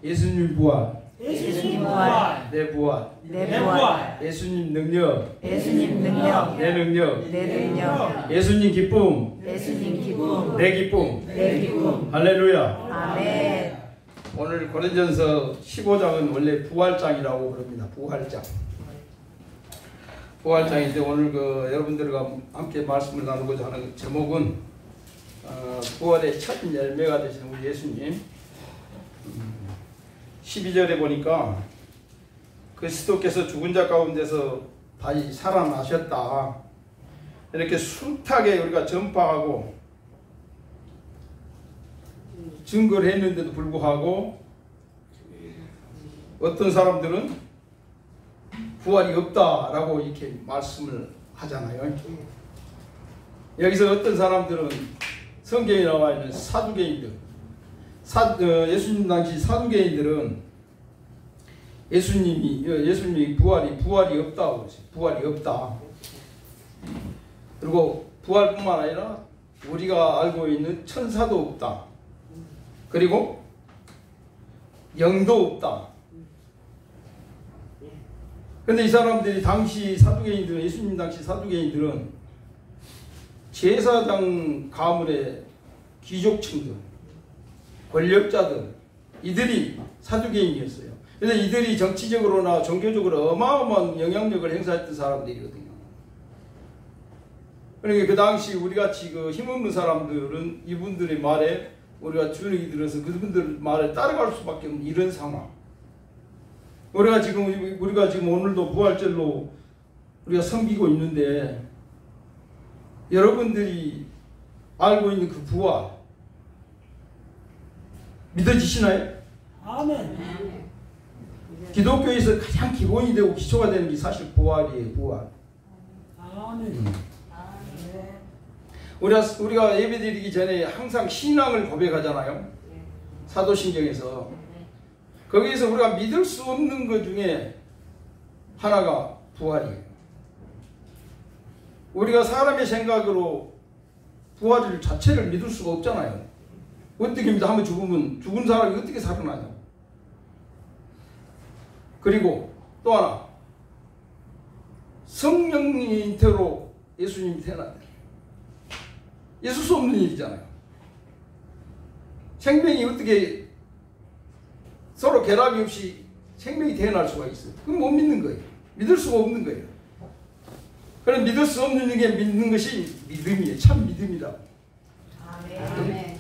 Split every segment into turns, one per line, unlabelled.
예수님 부활,
예수님 부활,
내 부활,
내 부활,
예수님 능력,
예수님 능력,
내 능력,
내 능력,
예수님 기쁨,
예수님 기쁨,
내 기쁨.
내 기쁨.
할렐루야.
아멘.
오늘 고린전서 15장은 원래 부활장이라고 그럽니다. 부활장. 부활장인데 오늘 여러분들과 함께 말씀을 나누고자 하는 제목은 부활의 첫 열매가 되신 우리 예수님. 12절에 보니까 그리스도께서 죽은 자 가운데서 다시 살아나셨다. 이렇게 숱하게 우리가 전파하고 증거를 했는데도 불구하고 어떤 사람들은 부활이 없다라고 이렇게 말씀을 하잖아요. 여기서 어떤 사람들은 성경에 나와 있는 사두개인들, 예수님 당시 사두개인들은 예수님이 부활이 없다고 그러죠. 부활이 없다. 그리고 부활뿐만 아니라 우리가 알고 있는 천사도 없다. 그리고 영도 없다. 그런데 이 사람들이 당시 사두개인들은, 예수님 당시 사두개인들은 제사장 가문의 귀족층들, 권력자들, 이들이 사두개인이었어요. 그래서 이들이 정치적으로나 종교적으로 어마어마한 영향력을 행사했던 사람들이거든요. 그러니까 그 당시 우리같이 힘없는 사람들은 이분들의 말에 우리가 주눅이 들어서 그분들 말에 따라갈 수밖에 없는 이런 상황. 우리가 지금 오늘도 부활절로 우리가 섬기고 있는데 여러분들이 알고 있는 그 부활 믿어지시나요?
아멘.
기독교에서 가장 기본이 되고 기초가 되는 게 사실 부활이에요. 부활.
아멘.
우리가 예배드리기 전에 항상 신앙을 고백하잖아요. 사도신경에서. 거기에서 우리가 믿을 수 없는 것 중에 하나가 부활이에요. 우리가 사람의 생각으로 부활 자체를 믿을 수가 없잖아요. 어떻게 믿어? 한번 죽은 사람이 어떻게 살아나냐. 그리고 또 하나, 성령의 잉태로 예수님이 태어났다. 있을 수 없는 일이잖아요. 생명이 어떻게 서로 결합이 없이 생명이 태어날 수가 있어요? 그건 못 믿는 거예요. 믿을 수가 없는 거예요. 그럼 믿을 수 없는 게 믿는 것이 믿음이에요. 참 믿음이다.
아멘.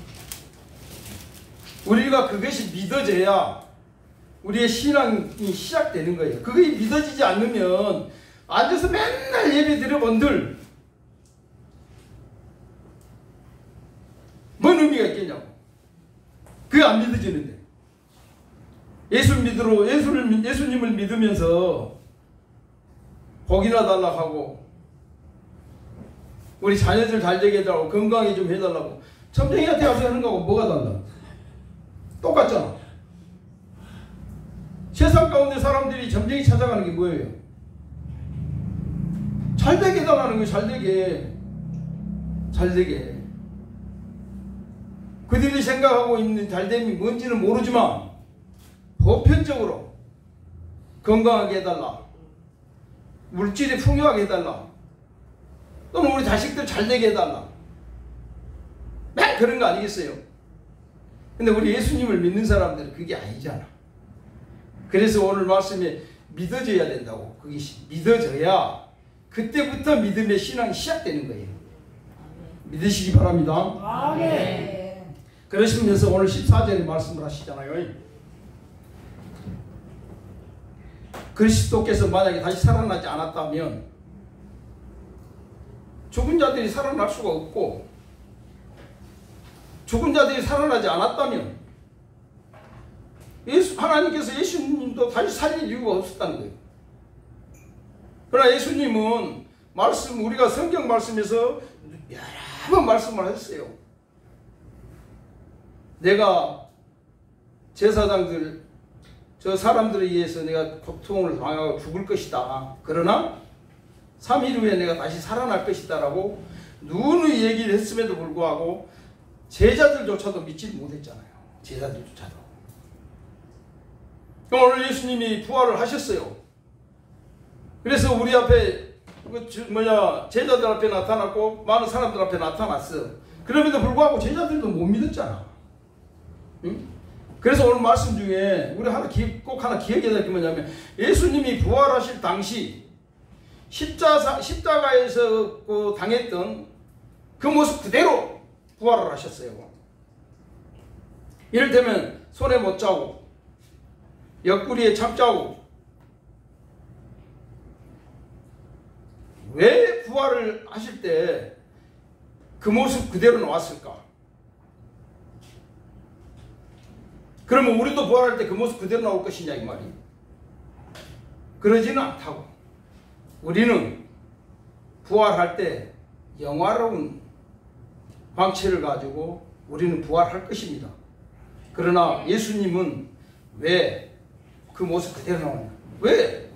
우리가 그것이 믿어져야 우리의 신앙이 시작되는 거예요. 그게 믿어지지 않으면 앉아서 맨날 예배 드려본들 뭔 의미가 있겠냐고. 그게 안 믿어지는데. 예수님을 믿으면서 복이나 달라고 하고 우리 자녀들 잘 되게 해달라고 건강히 좀 해달라고 점쟁이한테 가서 하는 거하고 뭐가 달라? 똑같잖아. 세상 가운데 사람들이 점쟁이 찾아가는 게 뭐예요? 잘 되게 해달라는 거예요. 잘 되게. 그들이 생각하고 있는 잘됨이 뭔지는 모르지만 보편적으로 건강하게 해달라, 물질이 풍요하게 해달라, 또는 우리 자식들 잘 되게 해달라, 맨 그런 거 아니겠어요? 근데 우리 예수님을 믿는 사람들은 그게 아니잖아. 그래서 오늘 말씀에 믿어져야 된다고. 그게 믿어져야 그때부터 믿음의 신앙이 시작되는 거예요. 믿으시기 바랍니다.
아멘.
그러시면서 오늘 14절에 말씀을 하시잖아요. 그리스도께서 만약에 다시 살아나지 않았다면 죽은 자들이 살아날 수가 없고, 죽은 자들이 살아나지 않았다면 하나님께서 예수님도 다시 살릴 이유가 없었다는 거예요. 그러나 예수님은 우리가 성경 말씀에서 여러 번 말씀을 하셨어요. 내가 제사장들, 저 사람들에 의해서 내가 고통을 당하고 죽을 것이다. 그러나 3일 후에 내가 다시 살아날 것이다 라고 누누이 얘기를 했음에도 불구하고 제자들조차도 믿지 못했잖아요. 제자들조차도. 오늘 예수님이 부활을 하셨어요. 그래서 우리 앞에 제자들 앞에 나타났고 많은 사람들 앞에 나타났어. 그럼에도 불구하고 제자들도 못 믿었잖아. 응? 그래서 오늘 말씀 중에 우리 꼭 하나 기억해야 될 게 뭐냐면, 예수님이 부활하실 당시 십자가에서 당했던 그 모습 그대로 부활을 하셨어요. 이를테면 손에 못자국, 옆구리에 참자국. 왜 부활을 하실 때 그 모습 그대로 나왔을까? 그러면 우리도 부활할 때 그 모습 그대로 나올 것이냐 이 말이. 그러지는 않다고. 우리는 부활할 때 영화로운 광채를 가지고 우리는 부활할 것입니다. 그러나 예수님은 왜 그 모습 그대로 나오냐? 왜?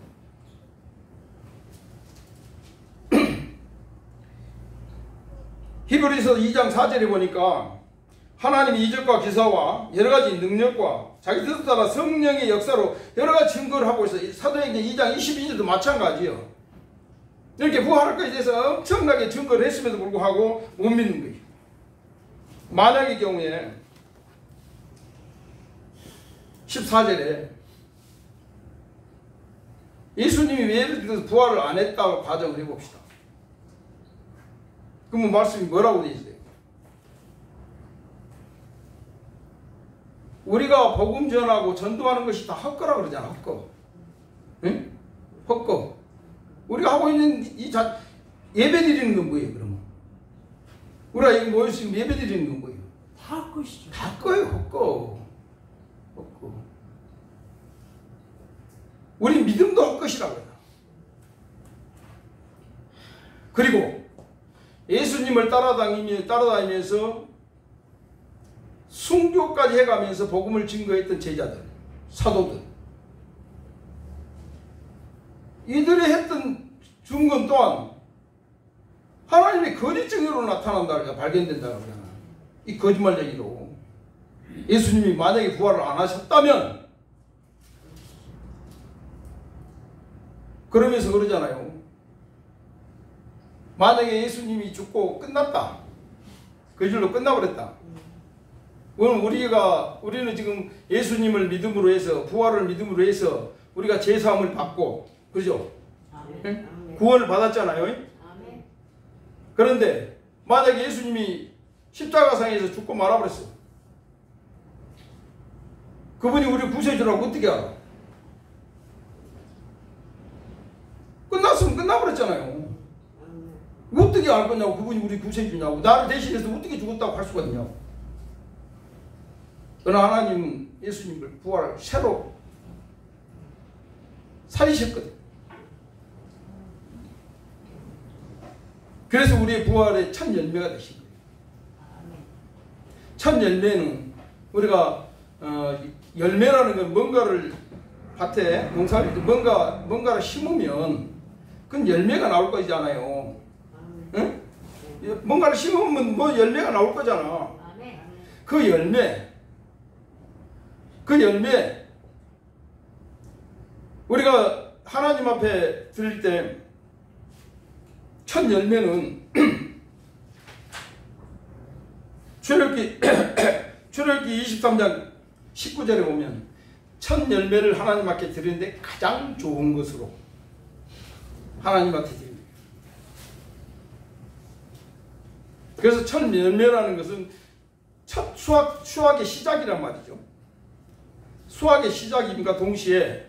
히브리서 2장 4절에 보니까 하나님의 이적과 기사와 여러가지 능력과 자기 뜻에 따라 성령의 역사로 여러가지 증거를 하고 있어요. 사도행전 2장 22절도 마찬가지예요. 이렇게 부활할 것에 대해서 엄청나게 증거를 했음에도 불구하고 못 믿는 거예요. 만약의 경우에 14절에 예수님이 왜 예를 들어서 부활을 안 했다고 가정을 해봅시다. 그러면 말씀이 뭐라고 되어 있어요? 우리가 복음 전하고 전도하는 것이 다 헛거라 그러잖아. 헛거. 응? 헛거. 우리가 하고 있는 예배 드리는 건 뭐예요, 그러면? 우리가 여기 모였으면 예배 드리는 건 뭐예요?
다 것이죠.
다 헛거예요, 헛거. 헛거. 우리 믿음도 헛것이라고요. 그리고 예수님을 따라다니면서 순교까지 해가면서 복음을 증거했던 제자들, 사도들, 이들이 했던 증거 또한 하나님의 거짓 증거로 나타난다, 발견된다 그러잖아. 이 거짓말쟁이로. 예수님이 만약에 부활을 안 하셨다면, 그러면서 그러잖아요. 만약에 예수님이 죽고 끝났다. 그 줄로 끝나버렸다. 오늘 우리는 지금 예수님을 믿음으로 해서, 부활을 믿음으로 해서 우리가 제사함을 받고, 그죠? 응? 구원을 받았잖아요. 그런데 만약에 예수님이 십자가상에서 죽고 말아버렸어. 그분이 우리 구세주라고 어떻게 알아? 끝났으면 끝나버렸잖아요. 어떻게 알 거냐고. 그분이 우리 구세주냐고. 나를 대신해서 어떻게 죽었다고 할 수가 있냐고. 그러나 하나님은 예수님을 부활을 새로 살리셨거든. 그래서 우리의 부활의 첫 열매가 되신 거예요. 첫 열매는 우리가 열매라는 건 뭔가를 밭에 농사를 뭔가를 심으면 그건 열매가 나올 거잖아요. 응? 뭔가를 심으면 뭐 열매가 나올 거잖아. 그 열매 우리가 하나님 앞에 드릴 때 첫 열매는 출애굽기 23장 19절에 보면 첫 열매를 하나님 앞에 드리는데 가장 좋은 것으로 하나님 앞에 드립니다. 그래서 첫 열매라는 것은 첫 수확의 시작이란 말이죠. 수확의 시작임과 동시에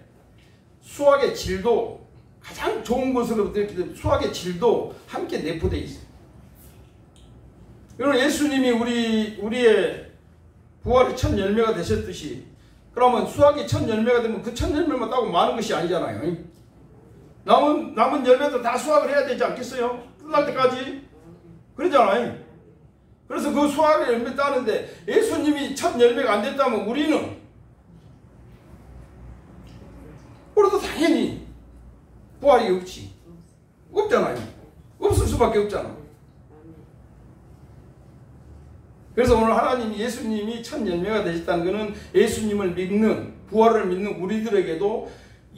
수확의 질도 가장 좋은 것으로 되었기 때문에 수확의 질도 함께 내포되어 있어요. 그러면 예수님이 우리의 부활의 첫 열매가 되셨듯이, 그러면 수확의 첫 열매가 되면 그 첫 열매만 따고 마는 것이 아니잖아요. 남은 열매들 다 수확을 해야 되지 않겠어요? 끝날 때까지. 그러잖아요. 그래서 그 수확의 열매 따는데 예수님이 첫 열매가 안 됐다면 우리도 당연히 부활이 없지. 없잖아요. 없을 수밖에 없잖아. 그래서 오늘 하나님이 예수님이 첫 열매가 되셨다는 것은 예수님을 믿는 부활을 믿는 우리들에게도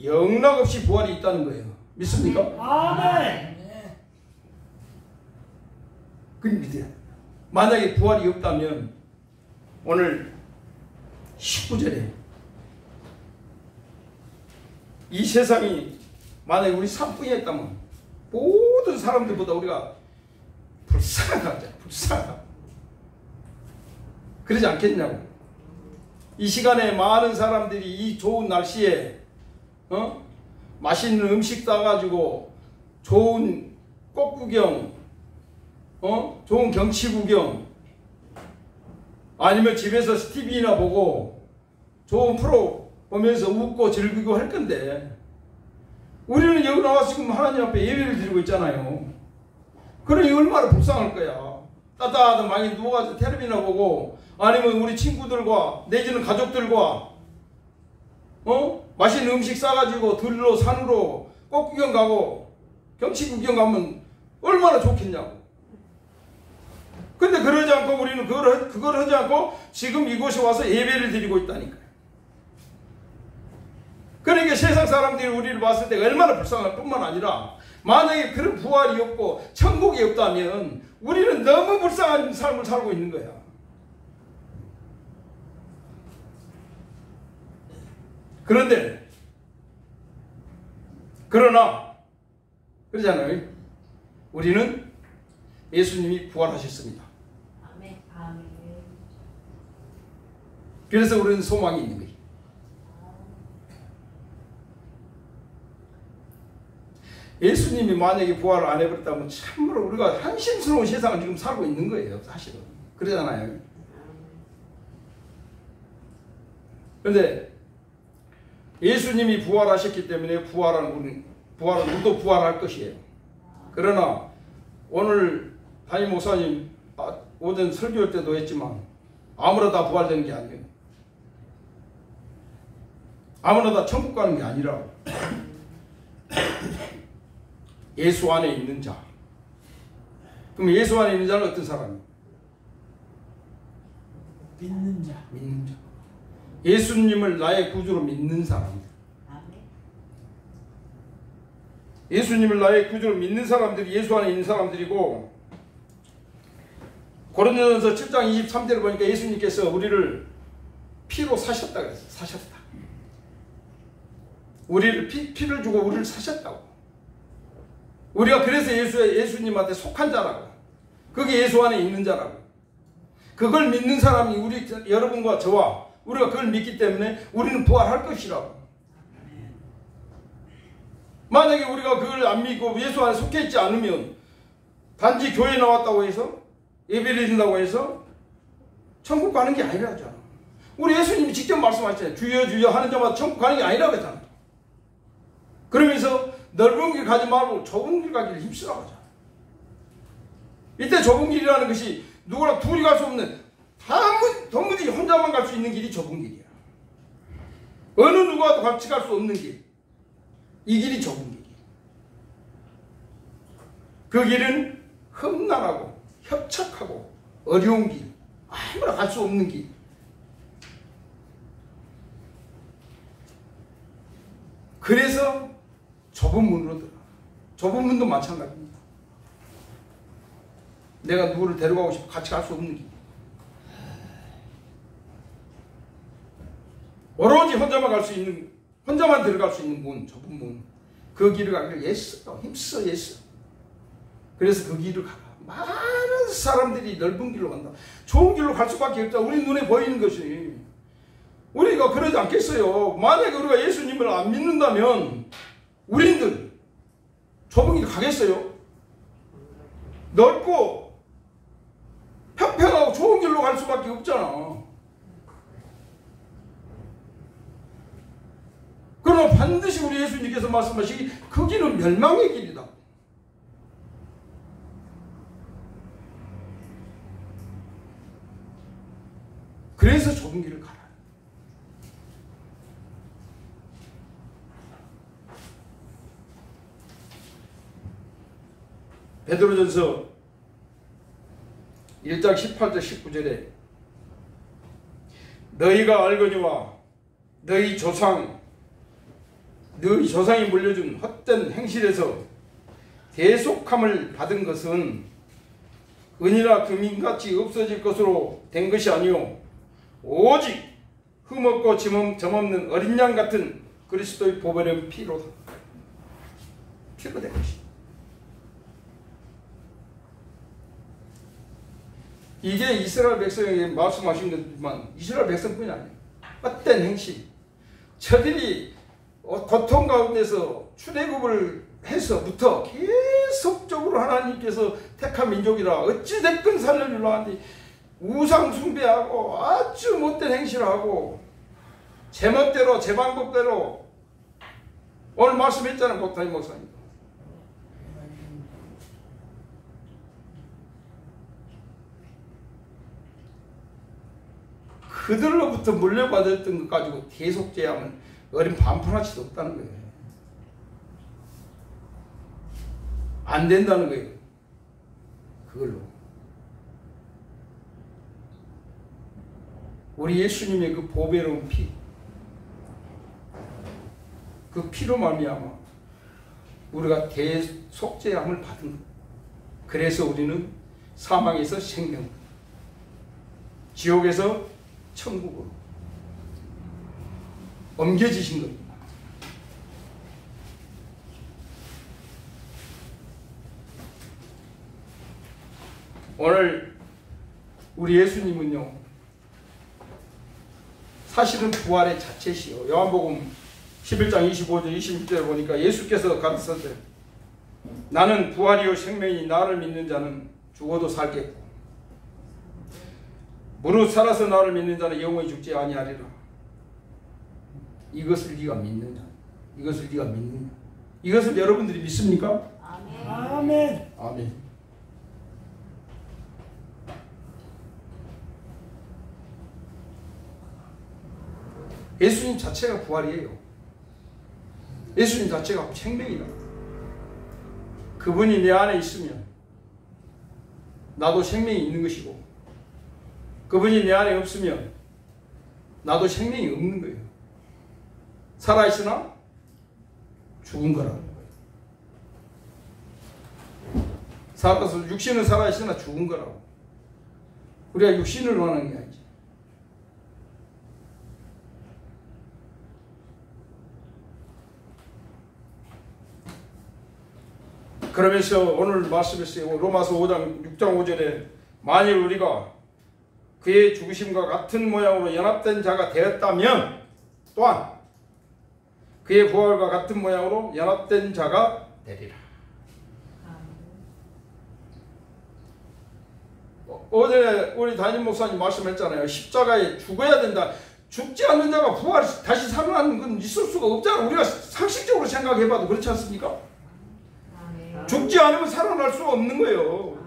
영락없이 부활이 있다는 거예요. 믿습니까?
아멘.
그 믿어요. 만약에 부활이 없다면 오늘 19절에 이 세상이 만약에 우리 삶뿐이었다면 모든 사람들보다 우리가 불쌍하다. 불쌍하다. 그러지 않겠냐고. 이 시간에 많은 사람들이 이 좋은 날씨에 맛있는 음식 따가지고 좋은 꽃 구경, 좋은 경치 구경, 아니면 집에서 TV나 보고 좋은 프로 보면서 웃고 즐기고 할 건데, 우리는 여기 나와서 지금 하나님 앞에 예배를 드리고 있잖아요. 그러니 얼마나 불쌍할 거야. 따뜻한 방에 누워가지고 텔레비나 보고, 아니면 우리 친구들과 내지는 가족들과 맛있는 음식 싸가지고 들로 산으로 꽃 구경 가고 경치 구경 가면 얼마나 좋겠냐고. 근데 그러지 않고 우리는 그걸 하지 않고 지금 이곳에 와서 예배를 드리고 있다니까요. 그러니까 세상 사람들이 우리를 봤을 때 얼마나 불쌍할 뿐만 아니라, 만약에 그런 부활이 없고 천국이 없다면 우리는 너무 불쌍한 삶을 살고 있는 거야. 그러나 그러잖아요. 우리는 예수님이 부활하셨습니다.
아멘.
그래서 우리는 소망이 있는 거예요. 예수님이 만약에 부활을 안 해버렸다면 참으로 우리가 한심스러운 세상을 지금 살고 있는 거예요. 사실은 그러잖아요. 그런데 예수님이 부활하셨기 때문에 부활은 우리도 부활할 것이에요. 그러나 오늘 담임 목사님 오전 설교할 때도 했지만 아무나 다 부활되는 게 아니에요. 아무나 다 천국 가는 게 아니라 예수 안에 있는 자. 그럼 예수 안에 있는 자는 어떤 사람이에요?
믿는 자.
믿는 자. 예수님을 나의 구주로 믿는 사람들. 예수님을 나의 구주로 믿는 사람들이 예수 안에 있는 사람들이고, 고린도전서 7장 23절을 보니까 예수님께서 우리를 피로 사셨다 그랬어요. 사셨다. 우리를 피를 주고 우리를 사셨다고. 우리가 그래서 예수님한테 속한 자라고. 그게 예수 안에 있는 자라고. 그걸 믿는 사람이 우리 여러분과 저와 우리가 그걸 믿기 때문에 우리는 부활할 것이라고. 만약에 우리가 그걸 안 믿고 예수 안에 속해 있지 않으면 단지 교회 나왔다고 해서 예배를 드린다고 해서 천국 가는 게 아니라잖아. 우리 예수님이 직접 말씀하셨잖아요. 주여 주여 하는 자마다 천국 가는 게 아니라고 했잖아. 그러면서 넓은 길 가지 말고 좁은 길 가기를 힘쓰라고 하잖아. 이때 좁은 길이라는 것이 누구랑 둘이 갈 수 없는, 도무지 혼자만 갈 수 있는 길이 좁은 길이야. 어느 누구와도 같이 갈 수 없는 길. 이 길이 좁은 길이야. 그 길은 험난하고 협착하고 어려운 길, 아무나 갈 수 없는 길. 그래서 좁은 문으로 들어가. 좁은 문도 마찬가지입니다. 내가 누구를 데려가고 싶어 같이 갈 수 없는 길. 오로지 혼자만 갈 수 있는, 혼자만 들어갈 수 있는 문, 좁은 문. 그 길을 가기를 애써, 힘써, 애써. 그래서 그 길을 가라. 많은 사람들이 넓은 길로 간다. 좋은 길로 갈 수밖에 없다. 우리 눈에 보이는 것이. 우리가 그러지 않겠어요. 만약에 우리가 예수님을 안 믿는다면 우리들 좁은 길 가겠어요? 넓고 평평하고 좋은 길로 갈 수밖에 없잖아. 그러나 반드시 우리 예수님께서 말씀하시기 그 길은 멸망의 길이다. 그래서 좁은 길을 가라. 베드로전서 1장 18절 19절에 너희가 알거니와 너희 조상이 물려준 헛된 행실에서 대속함을 받은 것은 은이나 금인같이 없어질 것으로 된 것이 아니요 오직 흠없고 점없는 어린 양 같은 그리스도의 보배로운 피로 된 것이다. 이게 이스라엘 백성에게 말씀하신 거지만 이스라엘 백성뿐이 아니에요. 헛된 행실, 저들이 고통 가운데서 출애굽을 해서부터 계속적으로 하나님께서 택한 민족이라 어찌됐든 살려주려 하는데 우상 숭배하고 아주 못된 행실을 하고 제멋대로 제 방법대로 오늘 말씀했잖아요. 고타임 목사님. 그들로부터 물려받았던 것 가지고 계속 제하면 어린 반푼아치도 없다는 거예요. 안 된다는 거예요. 그걸로. 우리 예수님의 그 보배로운 피, 그 피로 말미암아 우리가 대속죄함을 받은 것. 그래서 우리는 사망에서 생명, 지옥에서 천국으로 옮겨지신 겁니다. 오늘 우리 예수님은요, 사실은 부활의 자체시요. 요한복음 11장 25절 26절에 보니까 예수께서 가르쳤어요. 나는 부활이요 생명이 나를 믿는 자는 죽어도 살겠고 무릇 살아서 나를 믿는 자는 영원히 죽지 아니하리라. 이것을 네가 믿느냐? 이것을 네가 믿느냐? 이것을 여러분들이 믿습니까?
아멘.
아멘.
아멘. 예수님 자체가 부활이에요. 예수님 자체가 생명이다. 그분이 내 안에 있으면 나도 생명이 있는 것이고, 그분이 내 안에 없으면 나도 생명이 없는 거예요. 살아있으나 죽은 거라는 거예요. 살아서 육신은 살아있으나 죽은 거라고. 우리가 육신을 원하는 게 아니지. 그러면서 오늘 말씀했어요. 로마서 5장 6장 5절에 만일 우리가 그의 죽으심과 같은 모양으로 연합된 자가 되었다면 또한 그의 부활과 같은 모양으로 연합된 자가 되리라. 어제 우리 담임 목사님 말씀했잖아요. 십자가에 죽어야 된다. 죽지 않는 자가 부활 다시 살아나는 건 있을 수가 없잖아. 우리가 상식적으로 생각해봐도 그렇지 않습니까? 죽지 않으면 살아날 수가 없는 거예요.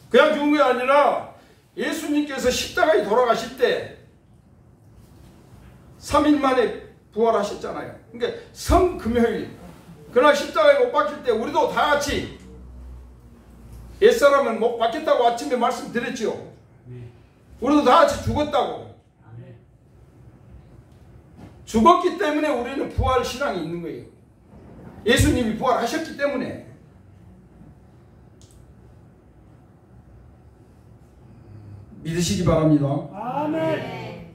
그냥 죽은 게 아니라 예수님께서 십자가에 돌아가실 때 3일 만에 부활하셨잖아요. 그러니까 성금요일 그날 십자가에 못 박힐 때 우리도 다 같이 옛사람은 못 박혔다고 아침에 말씀드렸죠. 우리도 다 같이 죽었다고. 죽었기 때문에 우리는 부활 신앙이 있는 거예요. 예수님이 부활하셨기 때문에. 믿으시기 바랍니다.
아멘.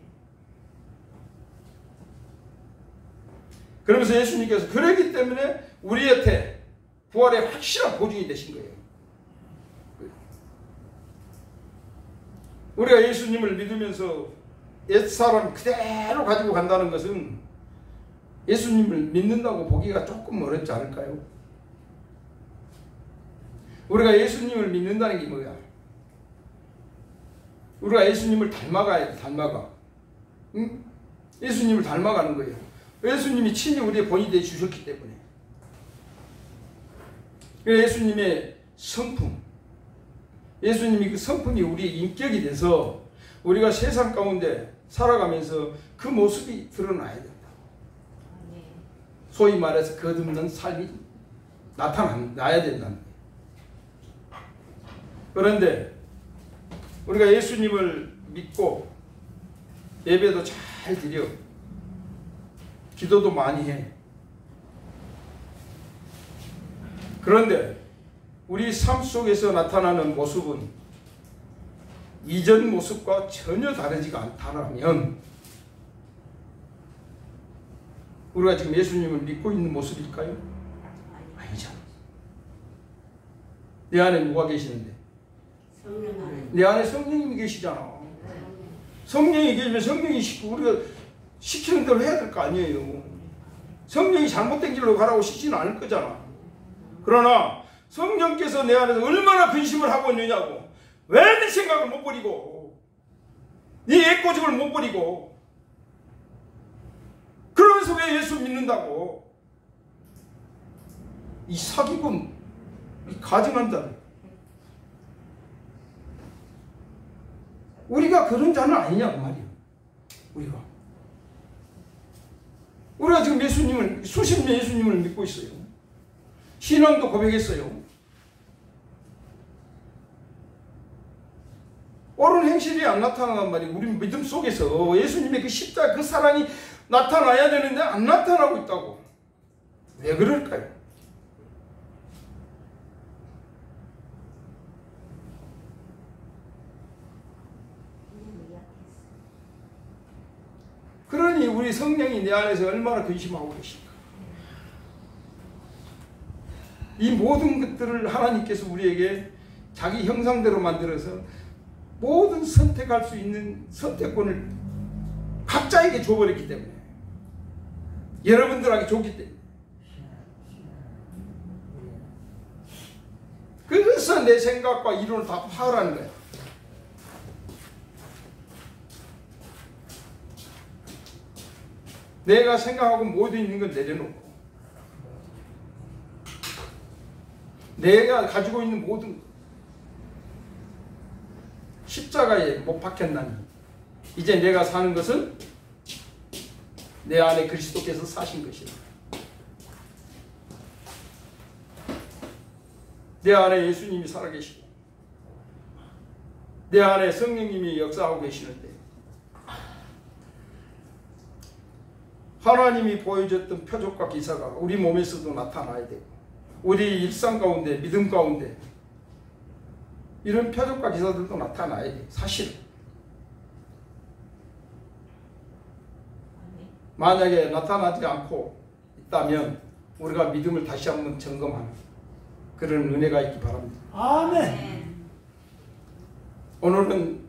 그러면서 예수님께서 그러기 때문에 우리한테 부활의 확실한 보증이 되신 거예요. 우리가 예수님을 믿으면서 옛사람 그대로 가지고 간다는 것은 예수님을 믿는다고 보기가 조금 어렵지 않을까요? 우리가 예수님을 믿는다는 게 뭐야? 우리가 예수님을 닮아가야 돼. 닮아가. 응? 예수님을 닮아가는 거예요. 예수님이 친히 우리의 본이 되어 주셨기 때문에. 예수님의 성품, 예수님이 그 성품이 우리의 인격이 돼서 우리가 세상 가운데 살아가면서 그 모습이 드러나야 된다. 소위 말해서 거듭난 삶이 나야 된다는 거예요. 그런데 우리가 예수님을 믿고 예배도 잘 드려. 기도도 많이 해. 그런데 우리 삶 속에서 나타나는 모습은 이전 모습과 전혀 다르지가 않다면 우리가 지금 예수님을 믿고 있는 모습일까요? 아니죠. 내 안에 누가 계시는데? 내 안에 성령님이 계시잖아. 성령이 계시면 성령이 시키고 우리가 시키는 대로 해야 될 거 아니에요. 성령이 잘못된 길로 가라고 시키지는 않을 거잖아. 그러나 성령께서 내 안에서 얼마나 근심을 하고 있느냐고. 왜 네 생각을 못 버리고 네 애꼬집을 못 버리고 그러면서 왜 예수 믿는다고. 이 사기꾼, 이 가증한 자, 우리가 그런 자는 아니냐고 말이야. 우리가 지금 예수님을, 수십 년 예수님을 믿고 있어요. 신앙도 고백했어요. 옳은 행실이 안 나타나단 말이에요. 우리 믿음 속에서 예수님의 그 십자가 그 사랑이 나타나야 되는데 안 나타나고 있다고. 왜 그럴까요? 그러니 우리 성령이 내 안에서 얼마나 근심하고 계실까. 이 모든 것들을 하나님께서 우리에게 자기 형상대로 만들어서 모든 선택할 수 있는 선택권을 각자에게 줘버렸기 때문에, 여러분들에게 줬기 때문에, 그래서 내 생각과 이론을 다 파악하는 거야. 내가 생각하고 모두 있는 건 내려놓고 내가 가지고 있는 모든 십자가에 못 박혔나니 이제 내가 사는 것은 내 안에 그리스도께서 사신 것이다. 내 안에 예수님이 살아계시고 내 안에 성령님이 역사하고 계시는데, 하나님이 보여줬던 표적과 기사가 우리 몸에서도 나타나야 되고, 우리 일상 가운데, 믿음 가운데 이런 표적과 기사들도 나타나야 돼. 사실 만약에 나타나지 않고 있다면 우리가 믿음을 다시 한번 점검하는 그런 은혜가 있기 바랍니다.
아멘.
오늘은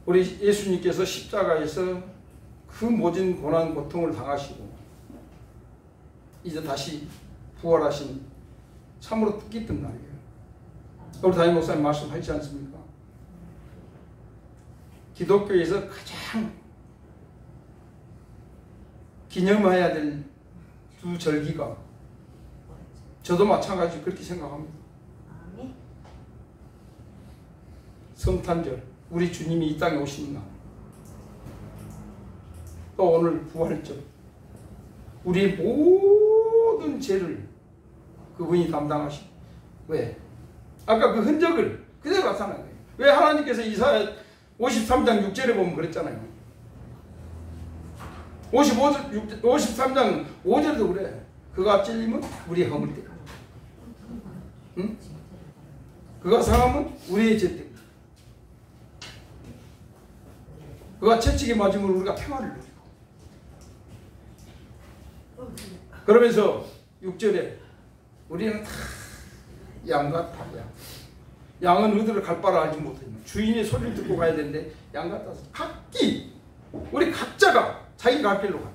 우리 예수님께서 십자가에서 그 모진 고난 고통을 당하시고 이제 다시 부활하신 참으로 뜻깊은 날이에요. 우리 담임 목사님 말씀하시지 않습니까? 기독교에서 가장 기념해야 될 두 절기가, 저도 마찬가지로 그렇게 생각합니다. 성탄절, 우리 주님이 이 땅에 오시는 날, 또 오늘 부활절, 우리의 모든 죄를 그분이 담당하시고, 왜? 아까 그 흔적을 그대로 나타나는 거예요. 왜 하나님께서 이사야 53장 6절에 보면 그랬잖아요. 53장 5절도 그래. 그가 찔리면 우리의 허물 때문에, 응? 그가 상하면 우리의 죄 때문에, 그가 채찍에 맞으면 우리가 평화를 누리고, 그러면서 6절에 우리는 다 양과 닭이야. 양은 어디를 갈 바를 알지 못하지만 주인의 소리를 듣고 가야 되는데 양 같아서 각기 우리 각자가 자기 갈 길로 가.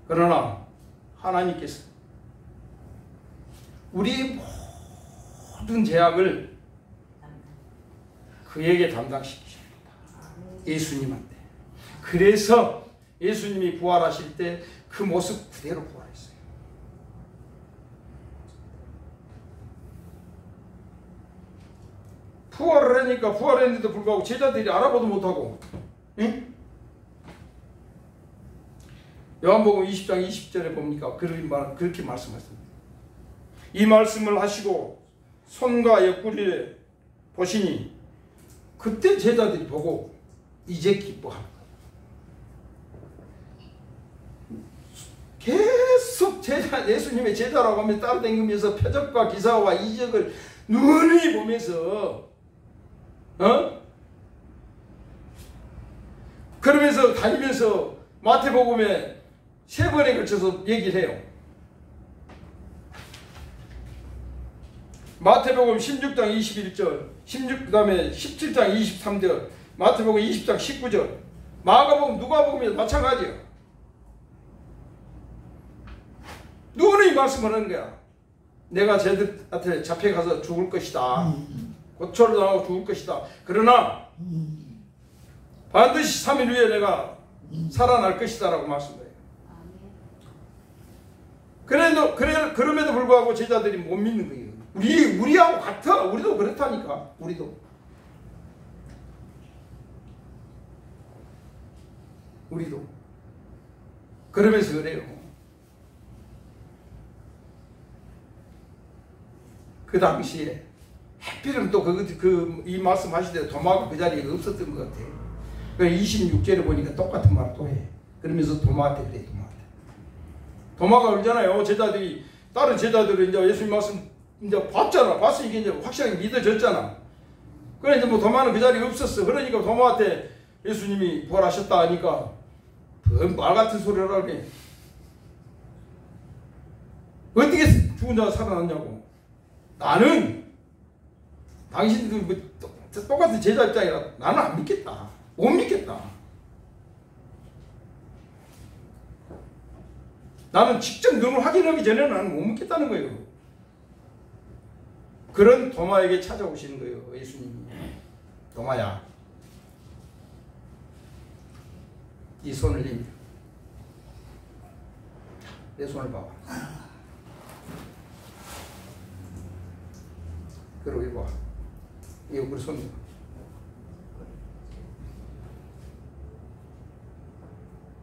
그러나 하나님께서 우리의 모든 죄악을 그에게 담당시키십니다. 예수님한테. 그래서 예수님이 부활하실 때 그 모습 그대로 부활했어요. 부활을 하니까 부활했는데도 불구하고 제자들이 알아보도 못하고, 응? 요한복음 20장 20절에 봅니까? 그렇게 말씀하셨습니다. 이 말씀을 하시고 손과 옆구리에 보시니 그때 제자들이 보고 이제 기뻐합니다. 계속 예수님의 제자라고 하면 따라다니면서 표적과 기사와 이적을 누누이 보면서 그러면서 다니면서 마태복음에 3번에 걸쳐서 얘기를 해요. 마태복음 16장 21절, 그 다음에 17장 23절, 마태복음 20장 19절, 마가복음, 누가복음에도 마찬가지예요. 누구는 이 말씀을 하는 거야. 내가 쟤들한테 잡혀가서 죽을 것이다. 고초를 당하고 죽을 것이다. 그러나 반드시 3일 후에 내가 살아날 것이다 라고 말씀해요. 그럼에도 불구하고 제자들이 못 믿는 거예요. 우리하고 같아. 우리도 그렇다니까. 우리도 그러면서 그래요. 그 당시에 하필이면 또 이 말씀 하실 때 도마가 그 자리에 없었던 것 같아요. 26절에 보니까 똑같은 말을 또 해. 그러면서 도마한테 그래. 도마가 그러잖아요. 제자들이, 다른 제자들은 이제 예수님 말씀 이제 봤잖아. 봤으니까 이제 확실하게 믿어졌잖아. 그래 이제 뭐 도마는 그 자리에 없었어. 그러니까 도마한테 예수님이 부활하셨다 하니까 말 같은 소리를 하게. 어떻게 죽은 자가 살아났냐고. 나는 당신들 뭐 똑같은 제자 입장이라 나는 안 믿겠다. 못 믿겠다. 나는 직접 눈을 확인하기 전에는 나는 못 믿겠다는 거예요. 그런 도마에게 찾아오시는 거예요. 예수님이. 도마야, 이 손을 내밀어. 내 손을 봐봐. 그리고 이거 봐. 이거 우리 손.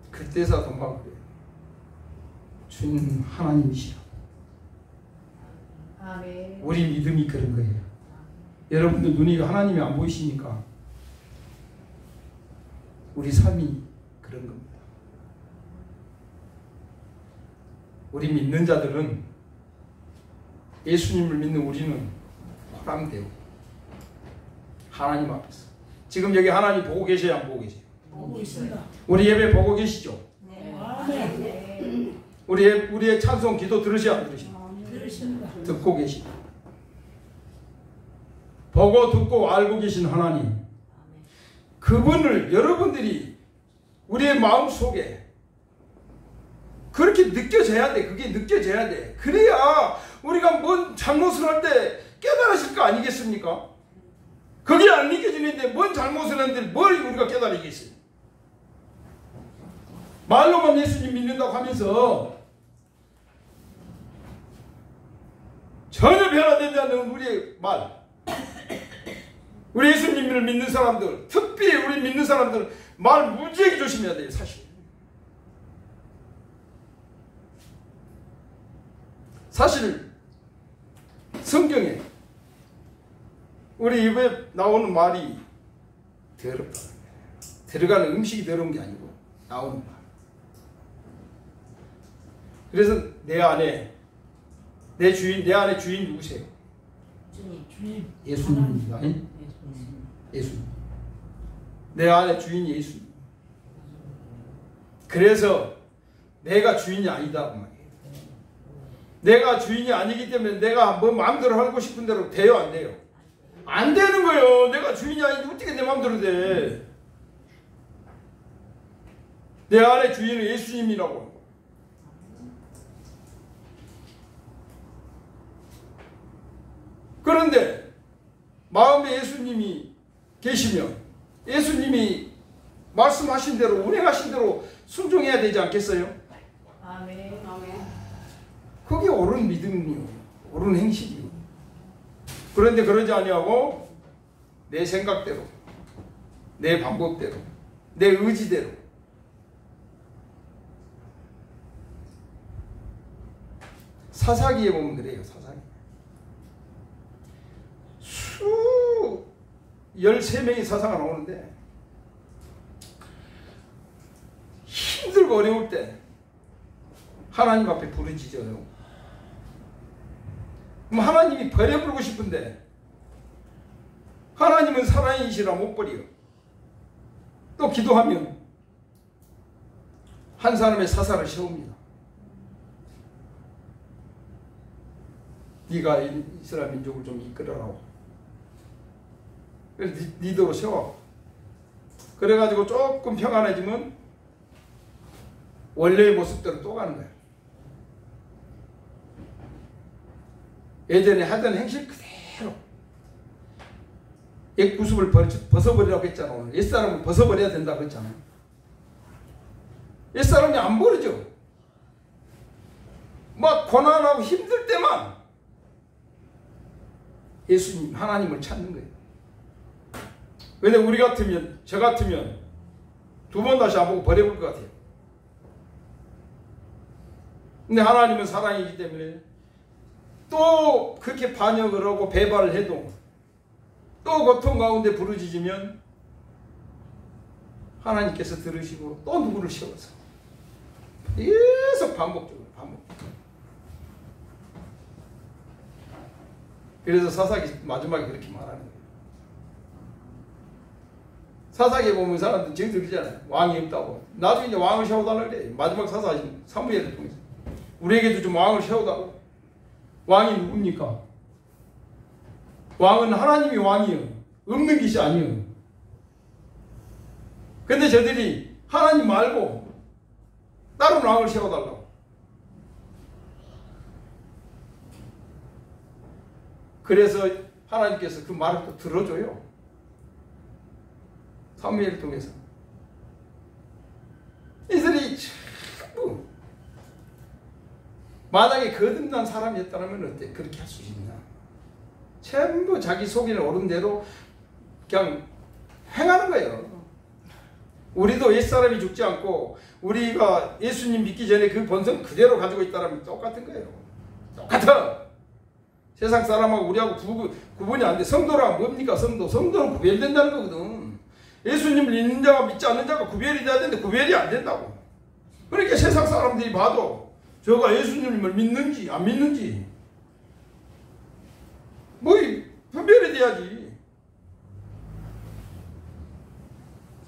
그때서 도마가 그래요. 주님 하나님이시라.
아멘.
우리 믿음이 그런 거예요. 여러분들 눈이 하나님이 안 보이시니까 우리 삶이 그런 겁니다. 우리 믿는 자들은, 예수님을 믿는 우리는 호람되고 하나님 앞에서, 지금 여기 하나님 보고 계셔요, 안 보고 계세요?
보고 있습니다.
우리 예배 보고 계시죠?
네.
아멘.
네.
우리의 찬송 기도 들으셔, 안 들으셔?
들으십니다.
듣고 계시다. 보고 듣고 알고 계신 하나님, 그분을 여러분들이 우리의 마음속에 그렇게 느껴져야 돼. 그게 느껴져야 돼. 그래야 우리가 뭔 잘못을 할 때 깨달으실 거 아니겠습니까? 그게 안 느껴지는데 뭔 잘못을 했는데 뭘 우리가 깨달으겠어요? 말로만 예수님 믿는다고 하면서 전혀 변화되지 않는 우리의 말, 우리 예수님을 믿는 사람들, 특별히 우리 믿는 사람들 말 무지하게 조심해야 돼요. 사실 성경에 우리 입에 나오는 말이 더럽다. 들어가는 음식이 더러운 게 아니고 나오는 말. 그래서 내 안에 주인 누구세요?
주님.
예수님입니다. 예수님. 내 안에 주인이 예수님. 그래서 내가 주인이 아니다 그 말이에요. 내가 주인이 아니기 때문에 내가 뭐 마음대로 하고 싶은 대로 돼요, 안 돼요? 안 되는 거예요. 내가 주인이 아닌데 어떻게 내 마음대로 돼? 내 안에 주인은 예수님이라고. 그런데 마음에 예수님이 계시면 예수님이 말씀하신 대로, 운행하신 대로 순종해야 되지 않겠어요?
아멘. 아멘.
그게 옳은 믿음이요, 옳은 행실이요. 그런데 그러지 아니하고 내 생각대로, 내 방법대로, 내 의지대로 사사기에 보면 그래요. 사사기 13명의 사사가 나오는데 힘들고 어려울 때 하나님 앞에 부르짖어요. 그럼 하나님이 버려부르고 싶은데 하나님은 사랑이시라 못 버려. 또 기도하면 한 사람의 사사를 세웁니다. 네가 이스라엘 민족을 좀 이끌어라고. 그래서 리더로 세워. 그래가지고 조금 평안해지면 원래의 모습대로 또 가는 거예요. 예전에 하던 행실 그대로 옛 구습을 벗어버리라고 했잖아. 오늘 옛사람을 벗어버려야 된다고 했잖아. 옛사람이 안 버리죠. 막 고난하고 힘들 때만 예수님 하나님을 찾는 거예요. 근데 우리 같으면, 저 같으면 두 번 다시 안 보고 버려볼 것 같아요. 근데 하나님은 사랑이기 때문에 또 그렇게 반역을 하고 배발을 해도 또 고통 가운데 부르짖으면 하나님께서 들으시고 또 누구를 세워서 계속 반복적으로. 그래서 사사기 마지막에 그렇게 말하는 거예요. 사사기에 보면 사람들 저희들 그러잖아요. 왕이 없다고. 나중에 이제 왕을 세워달라 그래. 마지막 사사 사무엘을 통해서. 우리에게도 좀 왕을 세워달라고. 왕이 누굽니까? 왕은 하나님이 왕이에요. 없는 것이 아니에요. 근데 저들이 하나님 말고 다른 왕을 세워달라고. 그래서 하나님께서 그 말을 또 들어줘요. 사무엘을 통해서. 이들이 전부 만약에 거듭난 사람이었다면 어때? 그렇게 할 수 있나? 전부 자기 속에 오른 대로 그냥 행하는 거예요. 우리도 옛사람이 죽지 않고 우리가 예수님 믿기 전에 그 본성 그대로 가지고 있다면 똑같은 거예요. 똑같아. 세상 사람하고 우리하고 구분이 안 돼. 성도란 뭡니까? 성도는 구별된다는 거거든. 예수님을 믿는 자와 믿지 않는 자가 구별이 돼야 되는데 구별이 안 된다고. 그러니까 세상 사람들이 봐도 저가 예수님을 믿는지 안 믿는지 뭐 분별이 돼야지.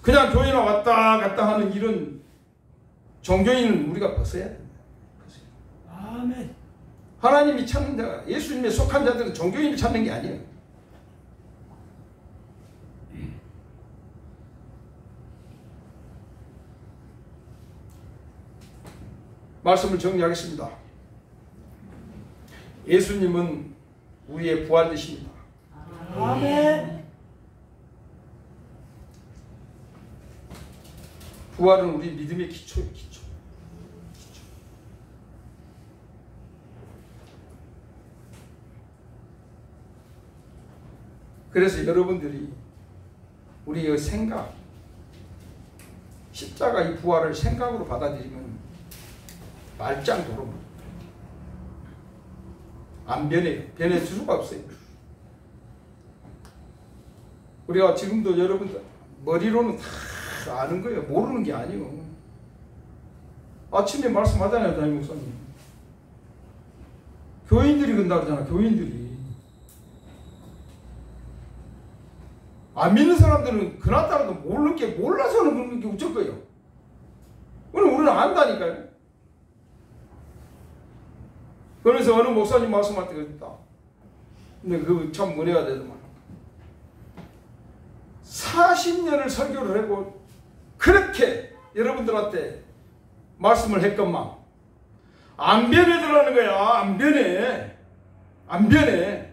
그냥 교회나 왔다 갔다 하는 이런 종교인은 우리가 벗어야 된다.
아멘.
하나님이 찾는 자가, 예수님에 속한 자들은 종교인이 찾는 게 아니에요. 말씀을 정리하겠습니다. 예수님은 우리의 부활되십니다.
아멘.
부활은 우리 믿음의 기초예요. 기초. 그래서 여러분들이 우리의 생각, 십자가 이 부활을 생각으로 받아들이면 말짱도로 안 변해요. 변해줄 수가 없어요. 우리가 지금도 여러분들 머리로는 다 아는 거예요. 모르는 게 아니에요. 아침에 말씀하잖아요, 담임 목사님. 교인들이 그런다 그러잖아. 교인들이. 안 믿는 사람들은 그나따라도 모르는 게 몰라서는 그런 게 어쩔 거예요. 우리는 안다니까요. 그래서 어느 목사님 말씀할 때 그랬다. 근데 그거 참 은혜가 되더만. 40년을 설교를 하고 그렇게 여러분들한테 말씀을 했건만 안 변해더라는 거야. 안 변해. 안 변해.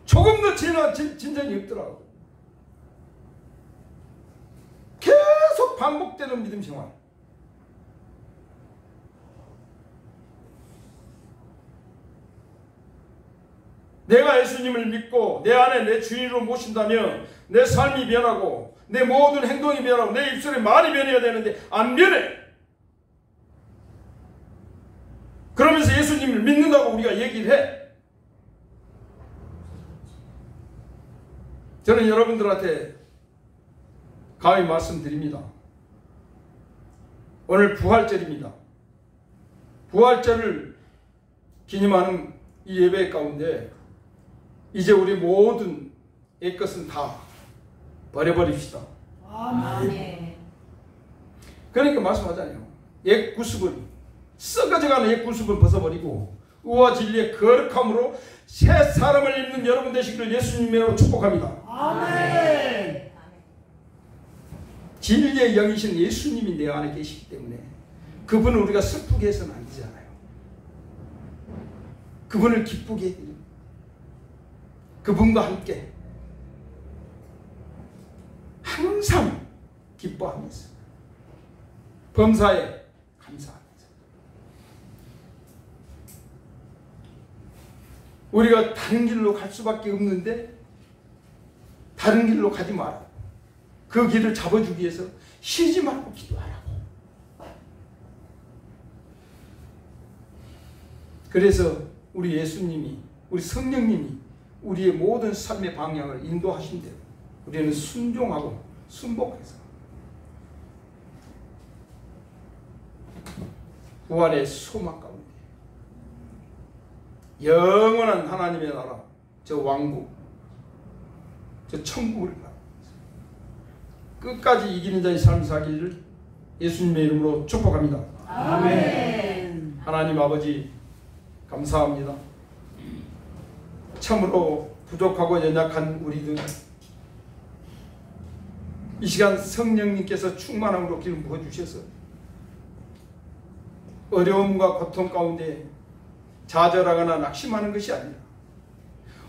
조금 더 진전이 없더라고. 계속 반복되는 믿음 생활. 내가 예수님을 믿고 내 안에 내 주인으로 모신다면 내 삶이 변하고 내 모든 행동이 변하고 내 입술의 말이 변해야 되는데 안 변해. 그러면서 예수님을 믿는다고 우리가 얘기를 해. 저는 여러분들한테 감히 말씀드립니다. 오늘 부활절입니다. 부활절을 기념하는 이 예배 가운데 이제 우리 모든 옛것은 다 버려버립시다.
아멘.
그러니까 말씀하잖아요. 옛 구습은, 썩어져가는 옛 구습은 벗어버리고 의와 진리의 거룩함으로 새 사람을 입는 여러분 되시기를 예수님으로 축복합니다.
아멘.
진리의 영이신 예수님이 내 안에 계시기 때문에 그분을 우리가 슬프게 해서는 안 되잖아요. 그분을 기쁘게 해드립니다. 그분과 함께 항상 기뻐하면서 범사에 감사하면서 우리가 다른 길로 갈 수밖에 없는데 다른 길로 가지 마라. 그 길을 잡아주기 위해서 쉬지 말고 기도하라고. 그래서 우리 예수님이, 우리 성령님이 우리의 모든 삶의 방향을 인도하신대요. 우리는 순종하고 순복해서 부활의 소망 가운데 영원한 하나님의 나라, 저 왕국, 저 천국을 가 끝까지 이기는 자의 삶을 살기를 예수님의 이름으로 축복합니다.
아멘.
하나님 아버지 감사합니다. 참으로 부족하고 연약한 우리들 이 시간 성령님께서 충만함으로 기름 부어주셔서 어려움과 고통 가운데 좌절하거나 낙심하는 것이 아니라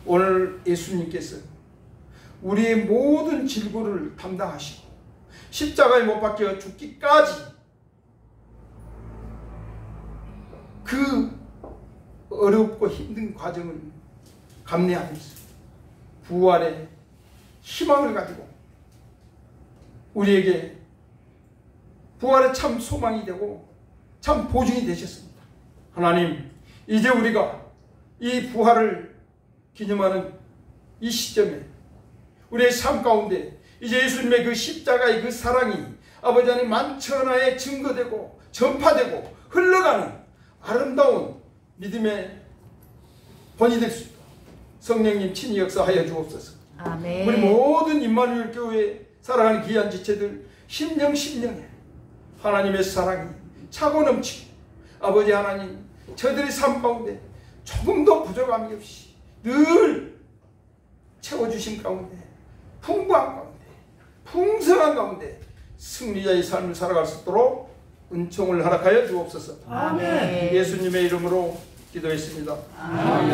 오늘 예수님께서 우리의 모든 질고를 담당하시고 십자가에 못 박혀 죽기까지 그 어렵고 힘든 과정을 감내하면서 부활의 희망을 가지고 우리에게 부활의 참 소망이 되고 참 보증이 되셨습니다. 하나님, 이제 우리가 이 부활을 기념하는 이 시점에 우리의 삶 가운데 이제 예수님의 그 십자가의 그 사랑이 아버지 하나님 만천하에 증거되고 전파되고 흘러가는 아름다운 믿음의 본이 될 수 있도록 성령님 친히 역사하여 주옵소서.
아멘.
우리 모든 임마누엘 교회 살아가는 귀한 지체들 심령에 하나님의 사랑이 차고 넘치고 아버지 하나님 저들의 삶 가운데 조금도 부족함이 없이 늘 채워주신 가운데 풍부한 가운데 풍성한 가운데 승리자의 삶을 살아갈 수 있도록 은총을 허락하여 주옵소서.
아멘.
예수님의 이름으로 기도했습니다.
아멘.